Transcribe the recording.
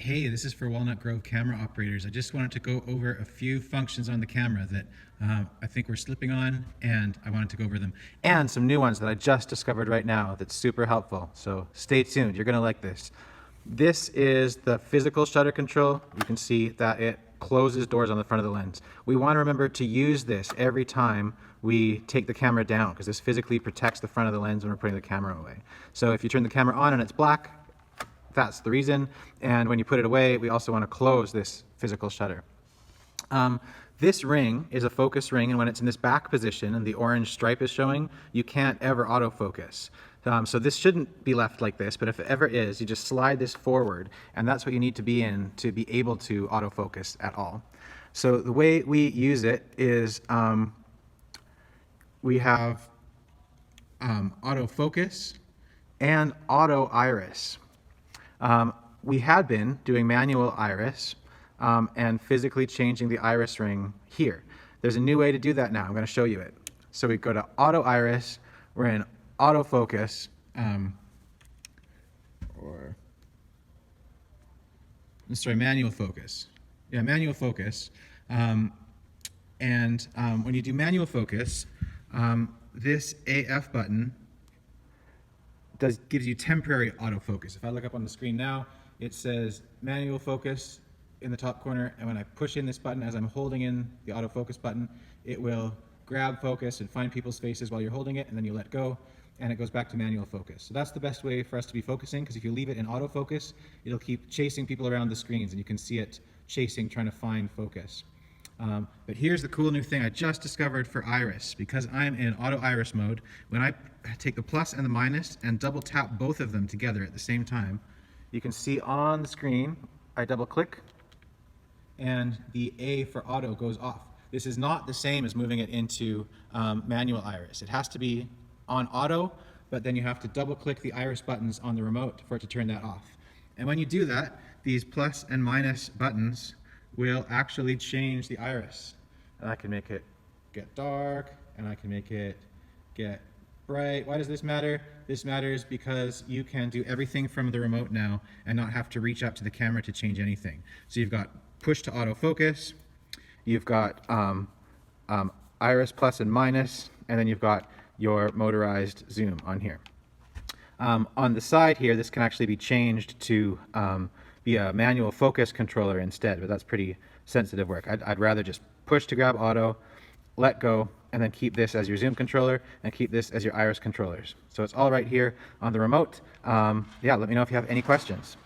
Hey, this is for Walnut Grove camera operators. I just wanted to go over a few functions on the camera that I think we're slipping on, and I wanted to go over them. And some new ones that I just discovered right now that's super helpful. So stay tuned, you're gonna like this. This is the physical shutter control. You can see that it closes doors on the front of the lens. We want to remember to use this every time we take the camera down, because this physically protects the front of the lens when we're putting the camera away. So if you turn the camera on and it's black, that's the reason. And when you put it away, we also want to close this physical shutter. This ring is a focus ring, and when it's in this back position and the orange stripe is showing, you can't ever autofocus. So this shouldn't be left like this, but if it ever is, you just slide this forward, and that's what you need to be in to be able to autofocus at all. So the way we use it is we have autofocus and auto iris. We had been doing manual iris and physically changing the iris ring here. There's a new way to do that now. I'm going to show you it. So we go to auto iris, we're in autofocus, manual focus. Yeah, manual focus. When you do manual focus, this AF button gives you temporary autofocus. If I look up on the screen now, it says manual focus in the top corner, and when I push in this button as I'm holding in the autofocus button, it will grab focus and find people's faces while you're holding it, and then you let go, and it goes back to manual focus. So that's the best way for us to be focusing, because if you leave it in autofocus, it'll keep chasing people around the screens, and you can see it chasing, trying to find focus. But here's the cool new thing I just discovered for iris. Because I'm in auto iris mode, when I take the plus and the minus and double tap both of them together at the same time, you can see on the screen, I double click and the A for auto goes off. This is not the same as moving it into manual iris. It has to be on auto, but then you have to double click the iris buttons on the remote for it to turn that off. And when you do that, these plus and minus buttons will actually change the iris. And I can make it get dark, and I can make it get bright. Why does this matter? This matters because you can do everything from the remote now and not have to reach up to the camera to change anything. So you've got push to autofocus, you've got iris plus and minus, and then you've got your motorized zoom on here. On the side here, this can actually be changed to be a manual focus controller instead, but that's pretty sensitive work. I'd rather just push to grab auto, let go, and then keep this as your zoom controller and keep this as your iris controllers. So it's all right here on the remote. Yeah, let me know if you have any questions.